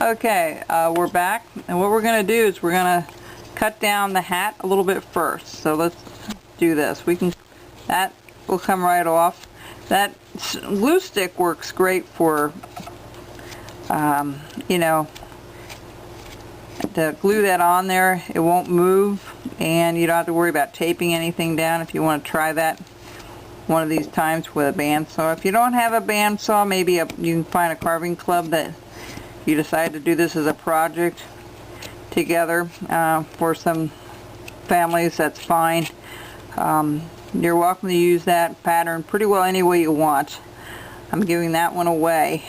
Okay, we're back, and what we're going to do is we're going to cut down the hat a little bit first. So let's do this. That will come right off. That glue stick works great for, you know, to glue that on there. It won't move, and you don't have to worry about taping anything down if you want to try that one of these times with a bandsaw. If you don't have a bandsaw, maybe you can find a carving club that you decide to do this as a project together for some families. That's fine. You're welcome to use that pattern pretty well any way you want. I'm giving that one away.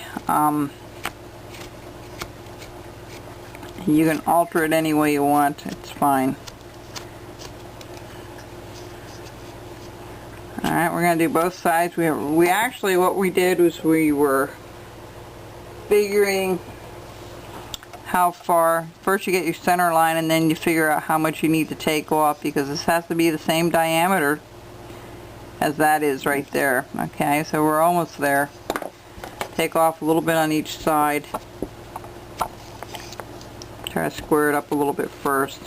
You can alter it any way you want. It's fine. Alright, we're going to do both sides. We actually, what we did was we were figuring how far. First you get your center line, and then you figure out how much you need to take off, because this has to be the same diameter as that is right there. Okay, so we're almost there. Take off a little bit on each side. Try to square it up a little bit first.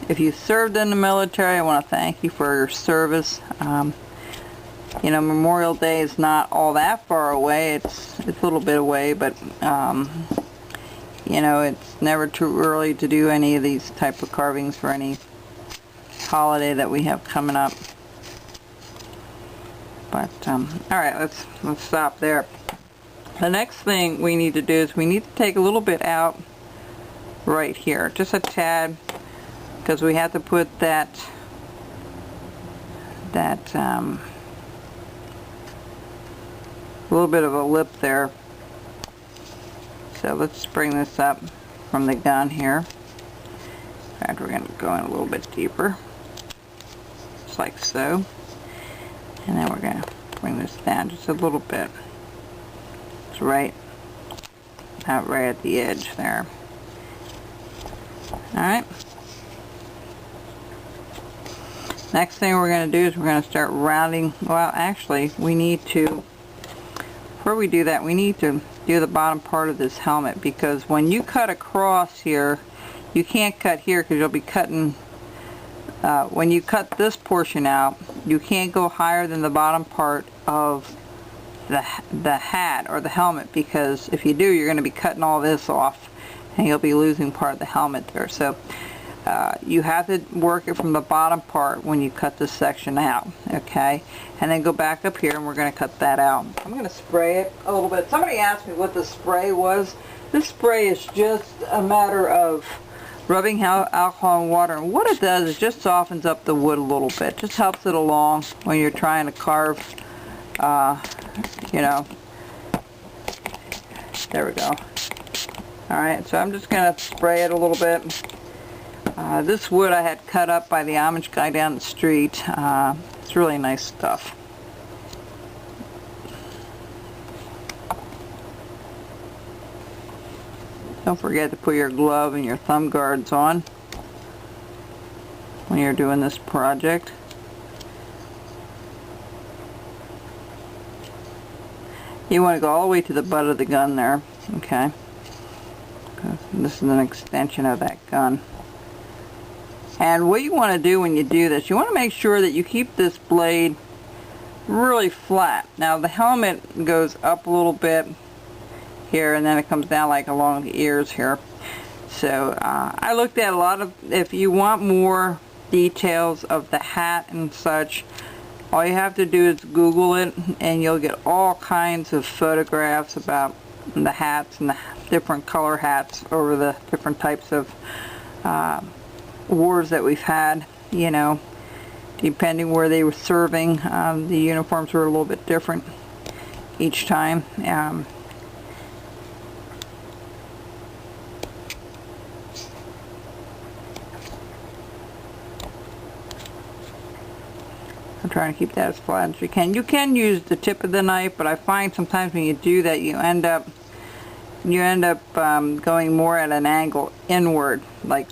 If you served in the military, I want to thank you for your service. You know, Memorial Day is not all that far away. It's a little bit away, but you know, it's never too early to do any of these type of carvings for any holiday that we have coming up. But all right, let's stop there. The next thing we need to do is we need to take a little bit out right here, just a tad, because we have to put that little bit of a lip there. So let's bring this up from the gun here. In fact, we're going to go in a little bit deeper, just like so. And then we're going to bring this down just a little bit. It's right at the edge there. Alright. Next thing we're going to do is we're going to start rounding. Well, actually, we need to, before we do that, we need to do the bottom part of this helmet, because when you cut across here, you can't cut here because you'll be cutting, when you cut this portion out, you can't go higher than the bottom part of the hat or the helmet, because if you do, you're going to be cutting all this off and you'll be losing part of the helmet there. So you have to work it from the bottom part when you cut this section out, okay? And then go back up here and we're going to cut that out. I'm going to spray it a little bit. Somebody asked me what the spray was. This spray is just a matter of rubbing alcohol and water, and what it does is just softens up the wood a little bit. Just helps it along when you're trying to carve, you know. There we go. Alright, so I'm just going to spray it a little bit. This wood I had cut up by the Amish guy down the street. It's really nice stuff. Don't forget to put your glove and your thumb guards on when you're doing this project. You want to go all the way to the butt of the gun there, okay? This is an extension of that gun. And what you want to do when you do this, you want to make sure that you keep this blade really flat. Now the helmet goes up a little bit here, and then it comes down like along the ears here. So I looked at a lot of, if you want more details of the hat and such, all you have to do is Google it, and you'll get all kinds of photographs about the hats and the different color hats over the different types of wars that we've had, you know, depending where they were serving. The uniforms were a little bit different each time. I'm trying to keep that as flat as you can. You can use the tip of the knife, but I find sometimes when you do that, you end up you end up going more at an angle inward, like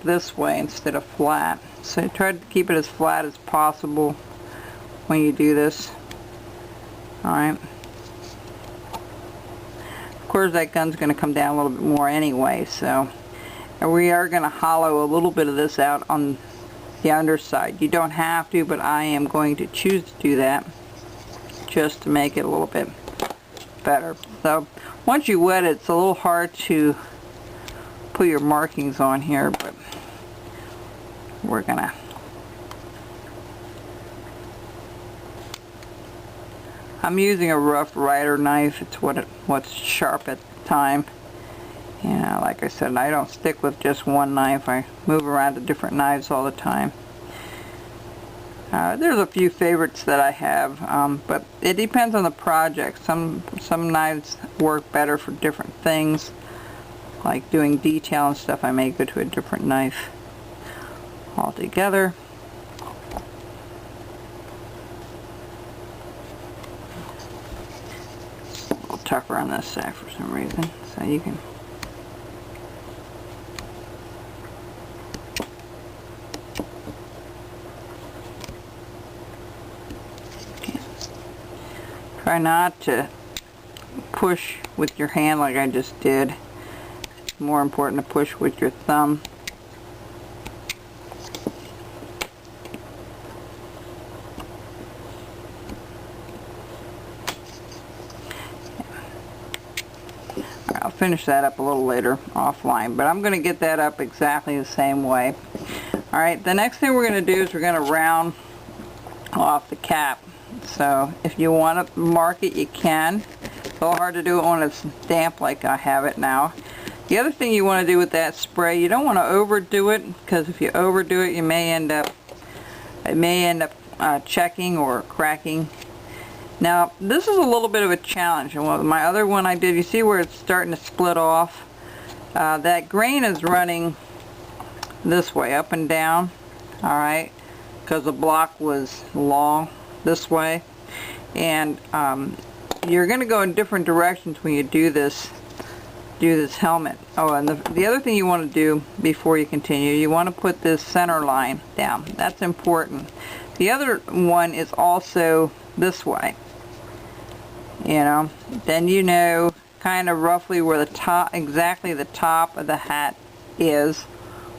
this way instead of flat. So try to keep it as flat as possible when you do this. Alright. Of course that gun's going to come down a little bit more anyway, so and we are going to hollow a little bit of this out on the underside. You don't have to, but I am going to choose to do that just to make it a little bit better. So once you wet it, it's a little hard to put your markings on here, but we're gonna I'm using a Rough Rider knife. It's what's sharp at the time. You know, like I said, I don't stick with just one knife. I move around to different knives all the time. There's a few favorites that I have, but it depends on the project. Some knives work better for different things, like doing detail and stuff. I may go to a different knife altogether. A little tougher on this side for some reason, so you can. Try not to push with your hand like I just did. It's more important to push with your thumb. I'll finish that up a little later offline, but I'm going to get that up exactly the same way. Alright, the next thing we're going to do is we're going to round off the cap. So if you want to mark it, you can. It's a little hard to do it when it's damp like I have it now. The other thing you want to do with that spray, you don't want to overdo it, because if you overdo it, it may end up checking or cracking. Now this is a little bit of a challenge. And my other one I did, you see where it's starting to split off? That grain is running this way, up and down. Alright, because the block was long this way, and you're going to go in different directions when you do this helmet. Oh, and the other thing you want to do before you continue, you want to put this center line down. That's important. The other one is also this way. You know, then you know kind of roughly where the top, exactly the top of the hat is,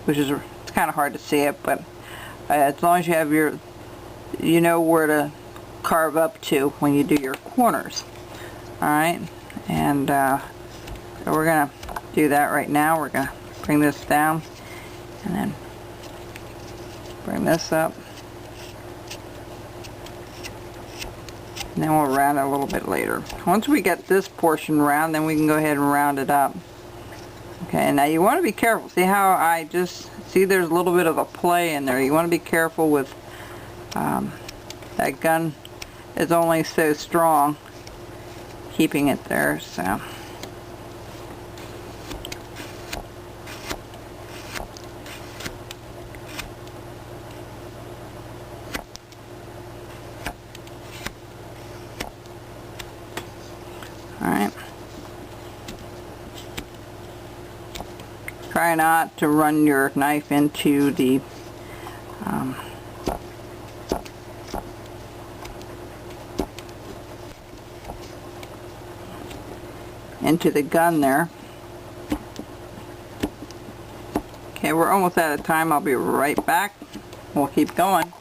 which is, it's kind of hard to see it, but as long as you have your, you know where to carve up to when you do your corners. Alright, and so we're going to do that right now. We're going to bring this down and then bring this up, and then we'll round it a little bit later. Once we get this portion round, then we can go ahead and round it up. Okay, now you want to be careful. See how I just, see there's a little bit of a play in there. You want to be careful with that gun is only so strong keeping it there, so. Alright. Try not to run your knife into the gun there. Okay, we're almost out of time. I'll be right back. We'll keep going.